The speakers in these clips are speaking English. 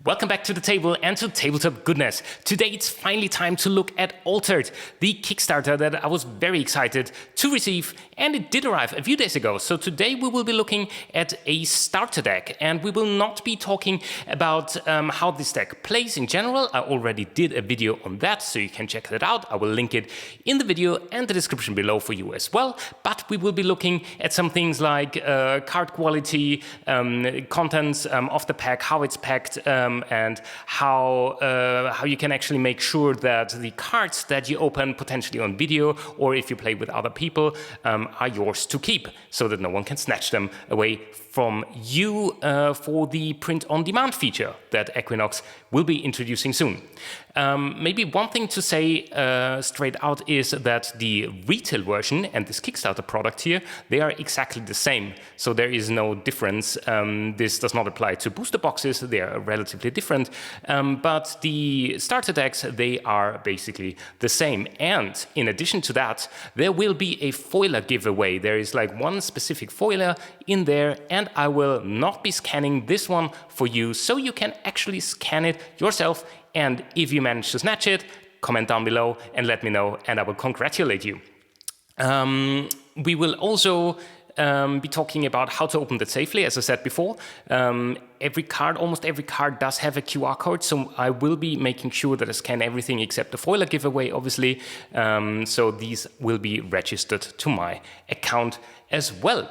Welcome back to the table and to Tabletop Goodness. Today it's finally time to look at Altered, the Kickstarter that I was very excited to receive, and it did arrive a few days ago. So today we will be looking at a starter deck, and we will not be talking about how this deck plays in general. I already did a video on that, so you can check that out. I will link it in the video and the description below for you as well. But we will be looking at some things like card quality, contents of the pack, how it's packed, and how you can actually make sure that the cards that you open potentially on video or if you play with other people are yours to keep so that no one can snatch them away from you for the print-on-demand feature that Equinox will be introducing soon. Maybe one thing to say straight out is that the retail version and this Kickstarter product here, they are exactly the same. So there is no difference. This does not apply to booster boxes. They are relatively different. But the starter decks, they are basically the same. And in addition to that, there will be a foiler giveaway. There is like one specific foiler in there, and I will not be scanning this one for you, so you can actually scan it yourself. And if you manage to snatch it, comment down below and let me know, and I will congratulate you. We will also be talking about how to open that safely, as I said before. Almost every card does have a QR code, so I will be making sure that I scan everything except the foiler giveaway, obviously. So these will be registered to my account as well.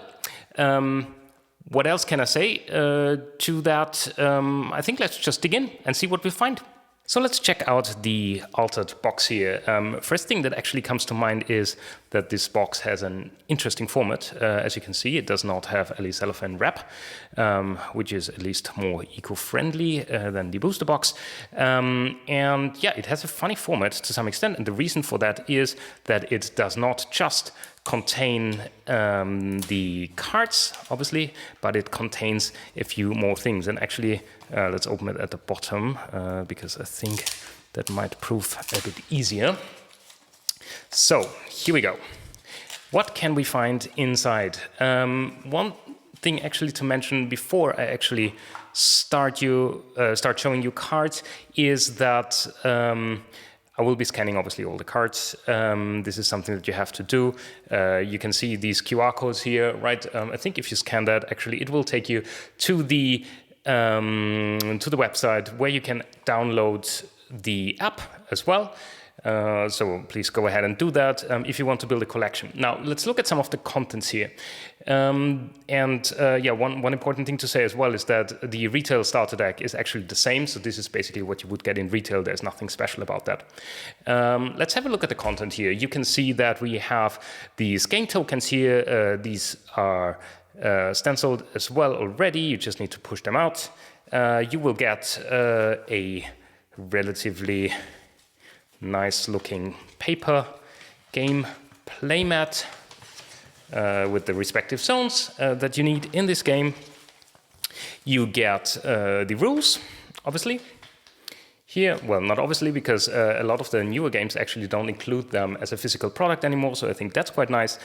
What else can I say to that? I think let's just dig in and see what we find. So let's check out the Altered box here. First thing that actually comes to mind is that this box has an interesting format. As you can see, it does not have a cellophane wrap, which is at least more eco-friendly than the booster box. And yeah, it has a funny format to some extent, and the reason for that is that it does not just contain the cards, obviously, but it contains a few more things. And actually, let's open it at the bottom, because I think that might prove a bit easier. So, here we go. What can we find inside? One thing actually to mention before I actually start showing you cards is that I will be scanning, obviously, all the cards. This is something that you have to do. You can see these QR codes here, right? I think if you scan that, actually, it will take you to the website where you can download the app as well. So please go ahead and do that if you want to build a collection. Now, let's look at some of the contents here. One important thing to say as well is that the retail starter deck is actually the same. So this is basically what you would get in retail. There's nothing special about that. Let's have a look at the content here. You can see that we have these game tokens here. These are stenciled as well already. You just need to push them out. You will get a relatively nice looking paper game playmat with the respective zones that you need in this game. You get the rules, obviously. Here, well, not obviously, because a lot of the newer games actually don't include them as a physical product anymore, so I think that's quite nice.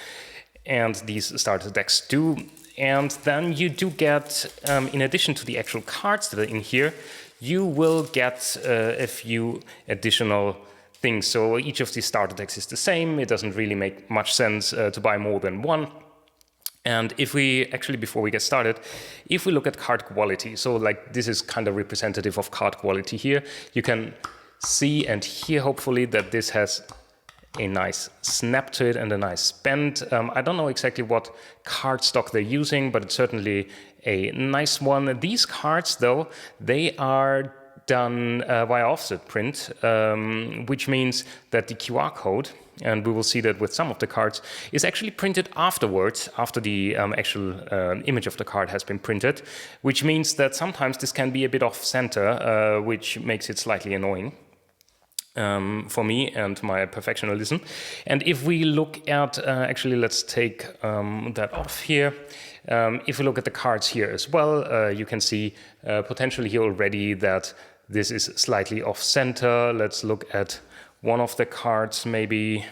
And these starter decks do. And then you do get, in addition to the actual cards that are in here, you will get a few additional things. So each of these starter decks is the same. It doesn't really make much sense to buy more than one. And if we actually, before we get started, if we look at card quality, so like this is kind of representative of card quality here, you can see and hear hopefully that this has a nice snap to it and a nice bend. I don't know exactly what card stock they're using, but it's certainly a nice one. These cards, though, they are done via offset print, which means that the QR code, and we will see that with some of the cards, is actually printed afterwards, after the actual image of the card has been printed, which means that sometimes this can be a bit off-center, which makes it slightly annoying for me and my perfectionism. And if we look at, actually, let's take that off here. If we look at the cards here as well, you can see potentially here already that this is slightly off-center. Let's look at one of the cards, maybe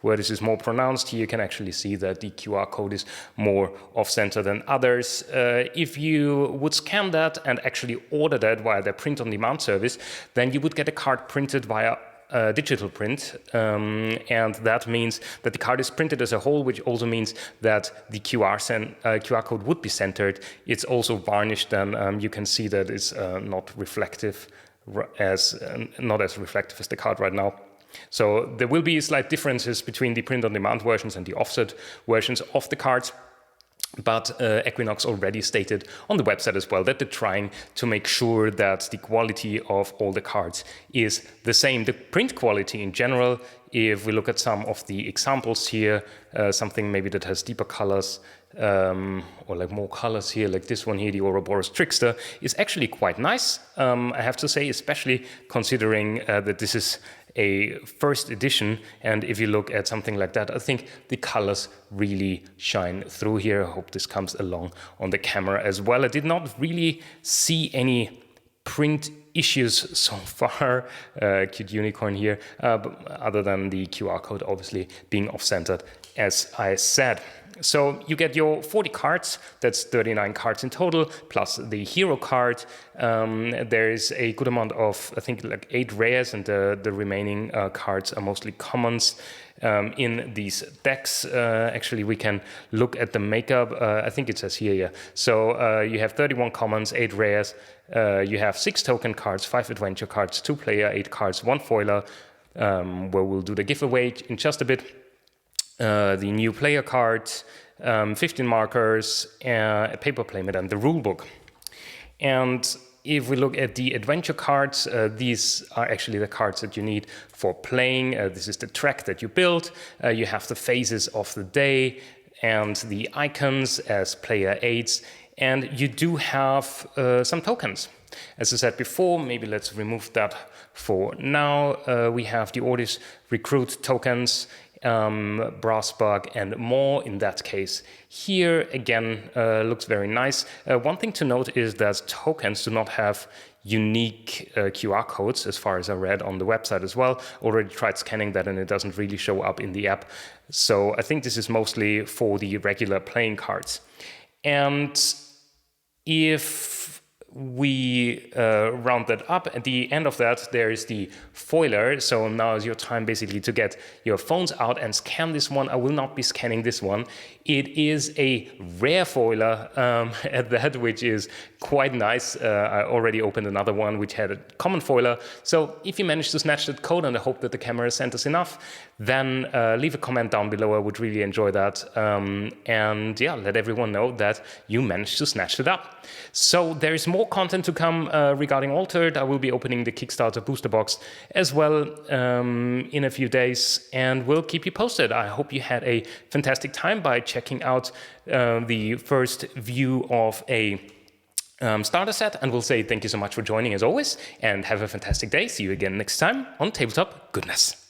where this is more pronounced. Here you can actually see that the QR code is more off-center than others. If you would scan that and actually order that via their print-on-demand service, then you would get a card printed via digital print, and that means that the card is printed as a whole, which also means that the QR code would be centered. It's also varnished, and you can see that it's not reflective not as reflective as the card right now. So there will be slight differences between the print-on-demand versions and the offset versions of the cards. But Equinox already stated on the website as well that they're trying to make sure that the quality of all the cards is the same. The print quality in general, if we look at some of the examples here, something maybe that has deeper colors, or like more colors here, like this one here, the Ouroboros Trickster, is actually quite nice, I have to say, especially considering that this is a first edition, and if you look at something like that, I think the colors really shine through here. I hope this comes along on the camera as well. I did not really see any print issues so far, cute unicorn here, other than the QR code obviously being off-centered, as I said. So you get your 40 cards, that's 39 cards in total, plus the hero card. There is a good amount of, I think, like 8 rares, and the remaining cards are mostly commons in these decks. Actually, we can look at the makeup. I think it says here, yeah. So you have 31 commons, 8 rares. You have 6 token cards, 5 adventure cards, 2 player, 8 cards, 1 foiler, where we'll do the giveaway in just a bit. The new player card, 15 markers, a paper playmat, and the rulebook. And if we look at the adventure cards, these are actually the cards that you need for playing. This is the track that you build. You have the phases of the day and the icons as player aids. And you do have some tokens. As I said before, maybe let's remove that for now. We have the Ordis Recruit tokens, brass bug, and more in that case. Here again looks very nice. One thing to note is that tokens do not have unique QR codes, as far as I read on the website as well. Already tried scanning that and it doesn't really show up in the app. So I think this is mostly for the regular playing cards. And if we round that up, at the end of that there is the foiler. So now is your time basically to get your phones out and scan this one. I will not be scanning this one. It is a rare foiler at that, which is quite nice. I already opened another one which had a common foiler. So if you manage to snatch that code, and I hope that the camera sent us enough, then leave a comment down below. I would really enjoy that. And yeah, let everyone know that you managed to snatch it up. So there is more content to come regarding Altered. I will be opening the Kickstarter booster box as well in a few days, and we'll keep you posted. I hope you had a fantastic time by checking out the first view of a starter set, and we'll say thank you so much for joining as always, and have a fantastic day. See you again next time on Tabletop Goodness.